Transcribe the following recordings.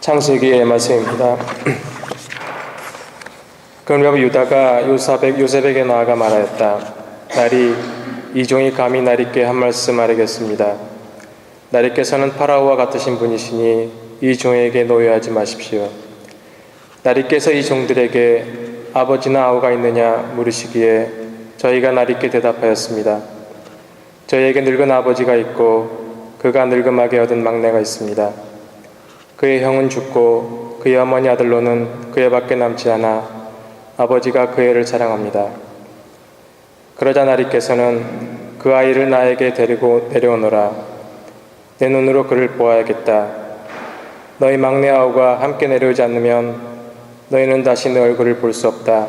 창세기의 말씀입니다. 그러므로 유다가 요셉에게 나아가 말하였다. 나리 이 종이 감히 나리께 한 말씀 하려겠습니다. 나리께서는 파라오와 같으신 분이시니 이 종에게 노여하지 마십시오. 나리께서 이 종들에게 아버지나 아우가 있느냐 물으시기에 저희가 나리께 대답하였습니다. 저희에게 늙은 아버지가 있고 그가 늙음하게 얻은 막내가 있습니다. 그의 형은 죽고 그의 어머니 아들로는 그 애밖에 남지 않아 아버지가 그 애를 사랑합니다. 그러자 나리께서는 그 아이를 나에게 데리고 내려오너라. 내 눈으로 그를 보아야겠다. 너희 막내 아우가 함께 내려오지 않으면 너희는 다시 내 얼굴을 볼 수 없다.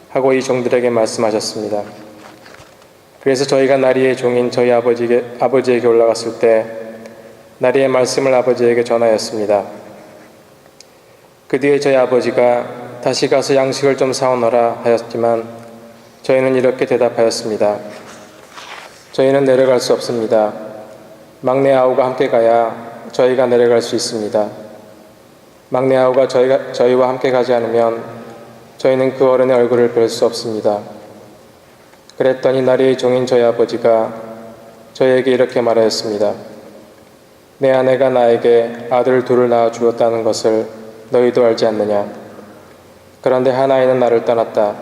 하고 이 종들에게 말씀하셨습니다. 그래서 저희가 나리의 종인 저희 아버지에게 올라갔을 때 나리의 말씀을 아버지에게 전하였습니다. 그 뒤에 저희 아버지가 다시 가서 양식을 좀 사오너라 하였지만 저희는 이렇게 대답하였습니다. 저희는 내려갈 수 없습니다. 막내 아우가 함께 가야 저희가 내려갈 수 있습니다. 막내 아우가 저희와 함께 가지 않으면 저희는 그 어른의 얼굴을 뵐 수 없습니다. 그랬더니 나리의 종인 저희 아버지가 저희에게 이렇게 말하였습니다. 내 아내가 나에게 아들 둘을 낳아 주었다는 것을 너희도 알지 않느냐? 그런데 한 아이는 나를 떠났다.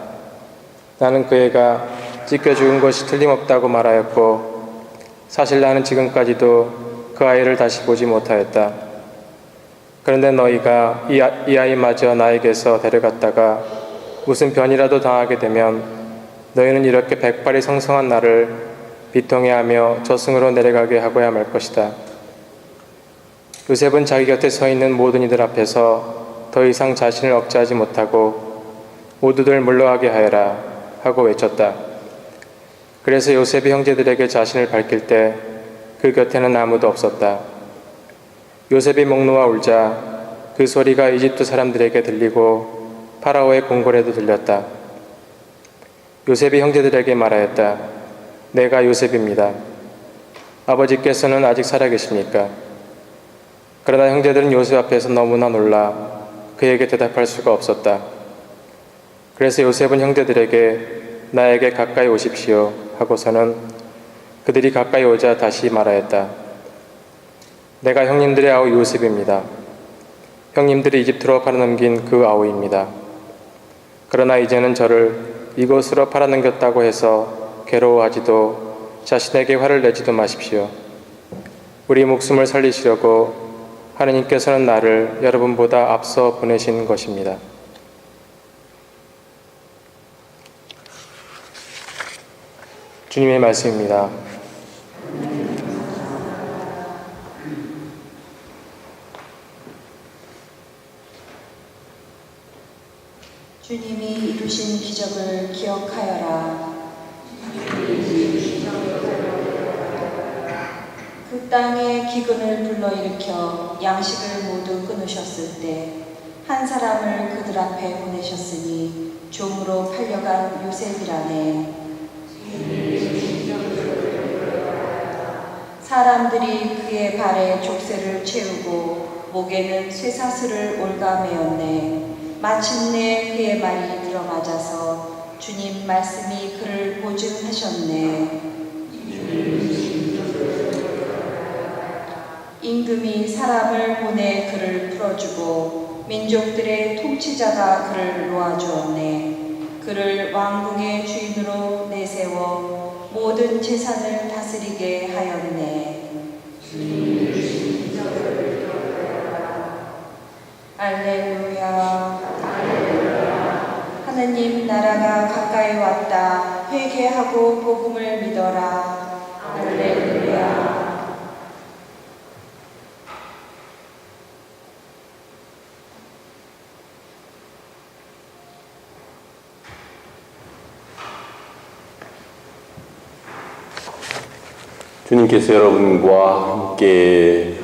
나는 그 애가 찢겨 죽은 것이 틀림없다고 말하였고 사실 나는 지금까지도 그 아이를 다시 보지 못하였다. 그런데 너희가 이 아이마저 나에게서 데려갔다가 무슨 변이라도 당하게 되면 너희는 이렇게 백발이 성성한 나를 비통해하며 저승으로 내려가게 하고야 말 것이다. 요셉은 자기 곁에 서 있는 모든 이들 앞에서 더 이상 자신을 억제하지 못하고 모두들 물러가게 하여라 하고 외쳤다. 그래서 요셉이 형제들에게 자신을 밝힐 때 그 곁에는 아무도 없었다. 요셉이 목 놓아 울자 그 소리가 이집트 사람들에게 들리고 파라오의 궁궐에도 들렸다. 요셉이 형제들에게 말하였다. 내가 요셉입니다. 아버지께서는 아직 살아계십니까? 그러나 형제들은 요셉 앞에서 너무나 놀라 그에게 대답할 수가 없었다. 그래서 요셉은 형제들에게 나에게 가까이 오십시오 하고서는 그들이 가까이 오자 다시 말하였다. 내가 형님들의 아우 요셉입니다. 형님들이 이집트로 팔아넘긴 그 아우입니다. 그러나 이제는 저를 이곳으로 팔아넘겼다고 해서 괴로워하지도 자신에게 화를 내지도 마십시오. 우리 목숨을 살리시려고 하느님께서는 나를 여러분보다 앞서 보내신 것입니다. 주님의 말씀입니다. 주님이 이루신 기적을 기억하여라. 그 땅에 기근을 불러일으켜 양식을 모두 끊으셨을 때 한 사람을 그들 앞에 보내셨으니 종으로 팔려간 요셉이라네. 사람들이 그의 발에 족쇄를 채우고 목에는 쇠사슬을 올가매었네. 마침내 그의 말이 들어맞아서 주님 말씀이 그를 보증하셨네. 임금이 사람을 보내 그를 풀어주고 민족들의 통치자가 그를 놓아주었네. 그를 왕궁의 주인으로 내세워 모든 재산을 다스리게 하였네. 알렐루야. 하느님 나라가 가까이 왔다. 회개하고 복음을 믿어라. 할렐루야. 주님께서 여러분과 함께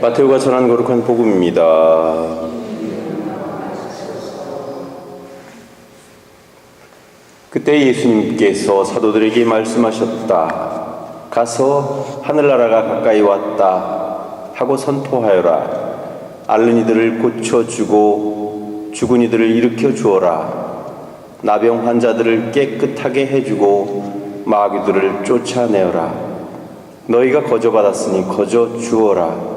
마태오가 전한 거룩한 복음입니다. 그때 예수님께서 사도들에게 말씀하셨다. 가서 하늘나라가 가까이 왔다. 하고 선포하여라. 앓는 이들을 고쳐주고 죽은 이들을 일으켜 주어라. 나병 환자들을 깨끗하게 해주고 마귀들을 쫓아내어라. 너희가 거저받았으니 거저 주어라.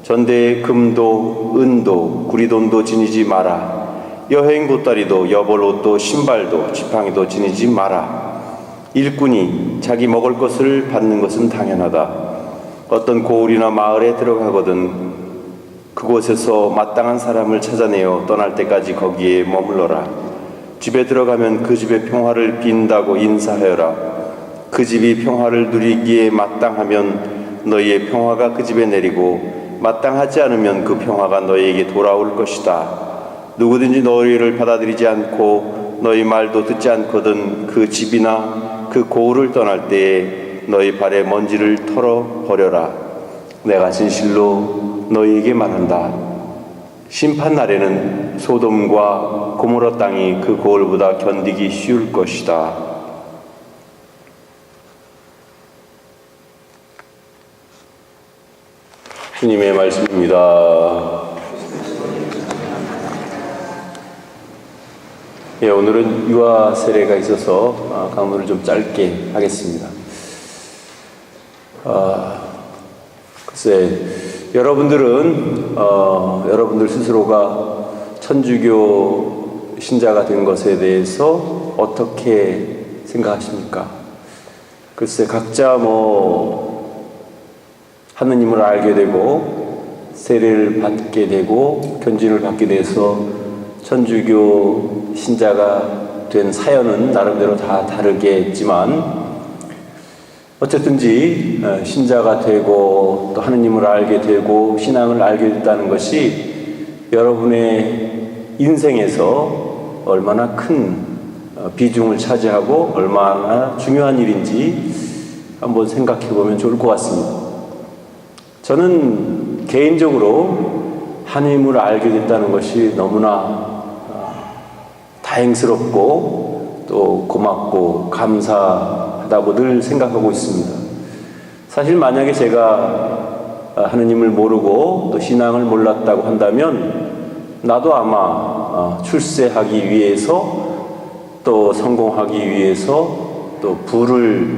전대에 금도 은도 구리돈도 지니지 마라. 여행 보따리도 여벌옷도 신발도 지팡이도 지니지 마라. 일꾼이 자기 먹을 것을 받는 것은 당연하다. 어떤 고을이나 마을에 들어가거든 그곳에서 마땅한 사람을 찾아내어 떠날 때까지 거기에 머물러라. 집에 들어가면 그 집의 평화를 빈다고 인사하여라. 그 집이 평화를 누리기에 마땅하면 너희의 평화가 그 집에 내리고 마땅하지 않으면 그 평화가 너희에게 돌아올 것이다. 누구든지 너희를 받아들이지 않고 너희 말도 듣지 않거든 그 집이나 그 고을을 떠날 때에 너희 발에 먼지를 털어버려라. 내가 진실로 너희에게 말한다. 심판 날에는 소돔과 고모라 땅이 그 고을보다 견디기 쉬울 것이다. 주님의 말씀입니다. 예, 오늘은 유아 세례가 있어서 강론을 좀 짧게 하겠습니다. 글쎄, 여러분들 스스로가 천주교 신자가 된 것에 대해서 어떻게 생각하십니까? 글쎄, 각자 하느님을 알게 되고 세례를 받게 되고 견진을 받게 돼서 천주교 신자가 된 사연은 나름대로 다 다르겠지만 어쨌든지 신자가 되고 또 하느님을 알게 되고 신앙을 알게 됐다는 것이 여러분의 인생에서 얼마나 큰 비중을 차지하고 얼마나 중요한 일인지 한번 생각해 보면 좋을 것 같습니다. 저는 개인적으로 하느님을 알게 됐다는 것이 너무나 다행스럽고 또 고맙고 감사하다고 늘 생각하고 있습니다. 사실 만약에 제가 하느님을 모르고 또 신앙을 몰랐다고 한다면 나도 아마 출세하기 위해서 또 성공하기 위해서 또 부를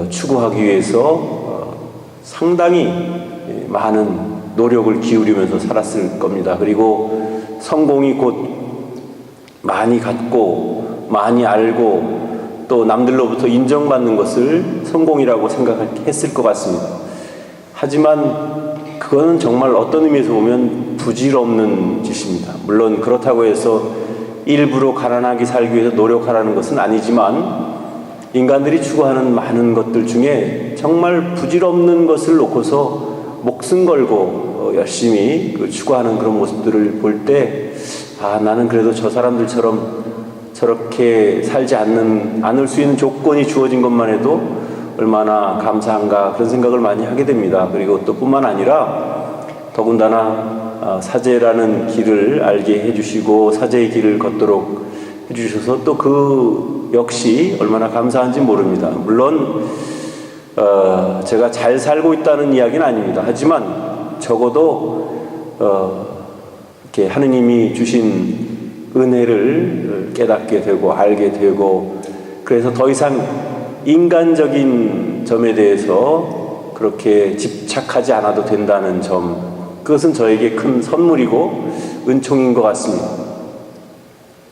추구하기 위해서 상당히 많은 노력을 기울이면서 살았을 겁니다. 그리고 성공이 곧 많이 갖고 많이 알고 또 남들로부터 인정받는 것을 성공이라고 생각했을 것 같습니다. 하지만 그거는 정말 어떤 의미에서 보면 부질없는 짓입니다. 물론 그렇다고 해서 일부러 가난하게 살기 위해서 노력하라는 것은 아니지만 인간들이 추구하는 많은 것들 중에 정말 부질없는 것을 놓고서 목숨 걸고 열심히 추구하는 그런 모습들을 볼 때 나는 그래도 저 사람들처럼 저렇게 살지 않을 수 있는 조건이 주어진 것만 해도 얼마나 감사한가 그런 생각을 많이 하게 됩니다. 그리고 또 뿐만 아니라 더군다나 사제라는 길을 알게 해주시고 사제의 길을 걷도록 해주셔서 또 그 역시 얼마나 감사한지 모릅니다. 물론 제가 잘 살고 있다는 이야기는 아닙니다. 하지만 적어도 이렇게 하느님이 주신 은혜를 깨닫게 되고 알게 되고 그래서 더 이상 인간적인 점에 대해서 그렇게 집착하지 않아도 된다는 점 그것은 저에게 큰 선물이고 은총인 것 같습니다.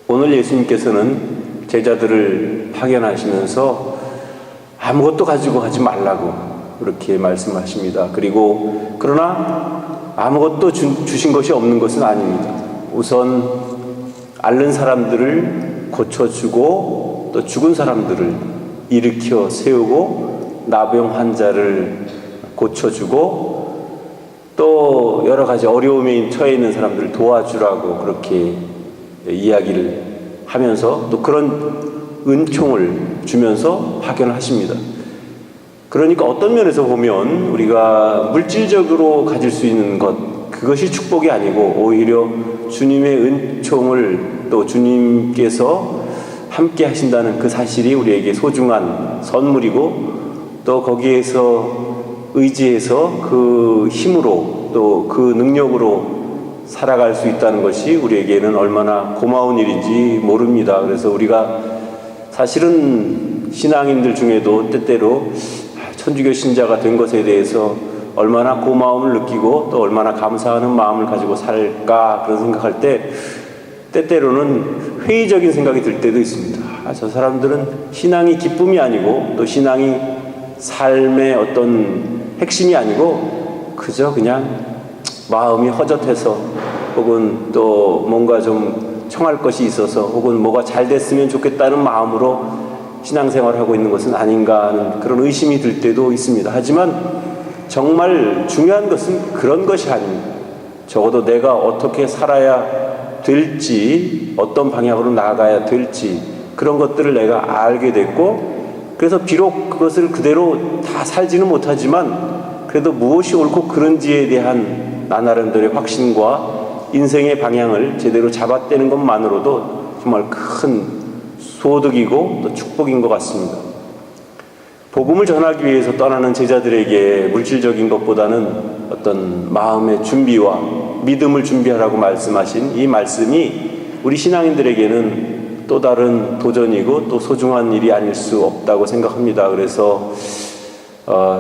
오늘 예수님께서는 제자들을 파견하시면서 아무것도 가지고 가지 말라고 그렇게 말씀하십니다. 그리고 그러나 아무것도 주신 것이 없는 것은 아닙니다. 우선 앓는 사람들을 고쳐주고 또 죽은 사람들을 일으켜 세우고 나병 환자를 고쳐주고 또 여러 가지 어려움에 처해 있는 사람들을 도와주라고 그렇게 이야기를 하면서 또 그런 은총을 주면서 파견을 하십니다. 그러니까 어떤 면에서 보면 우리가 물질적으로 가질 수 있는 것 그것이 축복이 아니고 오히려 주님의 은총을 또 주님께서 함께 하신다는 그 사실이 우리에게 소중한 선물이고 또 거기에서 의지해서 그 힘으로 또 그 능력으로 살아갈 수 있다는 것이 우리에게는 얼마나 고마운 일인지 모릅니다. 그래서 우리가 사실은 신앙인들 중에도 때때로 천주교 신자가 된 것에 대해서 얼마나 고마움을 느끼고 또 얼마나 감사하는 마음을 가지고 살까 그런 생각할 때 때때로는 회의적인 생각이 들 때도 있습니다. 저 사람들은 신앙이 기쁨이 아니고 또 신앙이 삶의 어떤 핵심이 아니고 그저 그냥 마음이 허젓해서 혹은 또 뭔가 좀 청할 것이 있어서 혹은 뭐가 잘 됐으면 좋겠다는 마음으로 신앙생활을 하고 있는 것은 아닌가 하는 그런 의심이 들 때도 있습니다. 하지만 정말 중요한 것은 그런 것이 아닙니다. 적어도 내가 어떻게 살아야 될지, 어떤 방향으로 나아가야 될지 그런 것들을 내가 알게 됐고, 그래서 비록 그것을 그대로 다 살지는 못하지만 그래도 무엇이 옳고 그른지에 대한 나 나름대로의 확신과 인생의 방향을 제대로 잡아떼는 것만으로도 정말 큰 소득이고 또 축복인 것 같습니다. 복음을 전하기 위해서 떠나는 제자들에게 물질적인 것보다는 어떤 마음의 준비와 믿음을 준비하라고 말씀하신 이 말씀이 우리 신앙인들에게는 또 다른 도전이고 또 소중한 일이 아닐 수 없다고 생각합니다. 그래서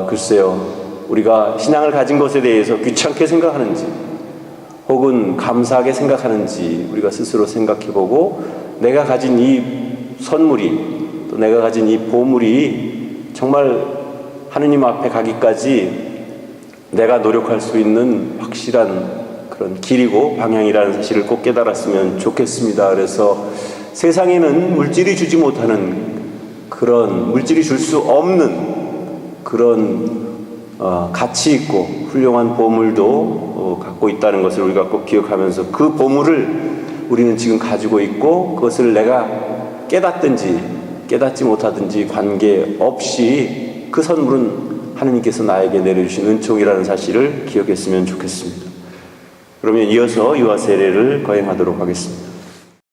글쎄요, 우리가 신앙을 가진 것에 대해서 귀찮게 생각하는지 혹은 감사하게 생각하는지 우리가 스스로 생각해보고, 내가 가진 이 선물이 또 내가 가진 이 보물이 정말 하느님 앞에 가기까지 내가 노력할 수 있는 확실한 그런 길이고 방향이라는 사실을 꼭 깨달았으면 좋겠습니다. 그래서 세상에는 물질이 주지 못하는 그런, 물질이 줄 수 없는 그런 가치 있고 훌륭한 보물도 갖고 있다는 것을 우리가 꼭 기억하면서 그 보물을 우리는 지금 가지고 있고 그것을 내가 깨닫든지 깨닫지 못하든지 관계없이 그 선물은 하느님께서 나에게 내려주신 은총이라는 사실을 기억했으면 좋겠습니다. 그러면 이어서 유아 세례를 거행하도록 하겠습니다.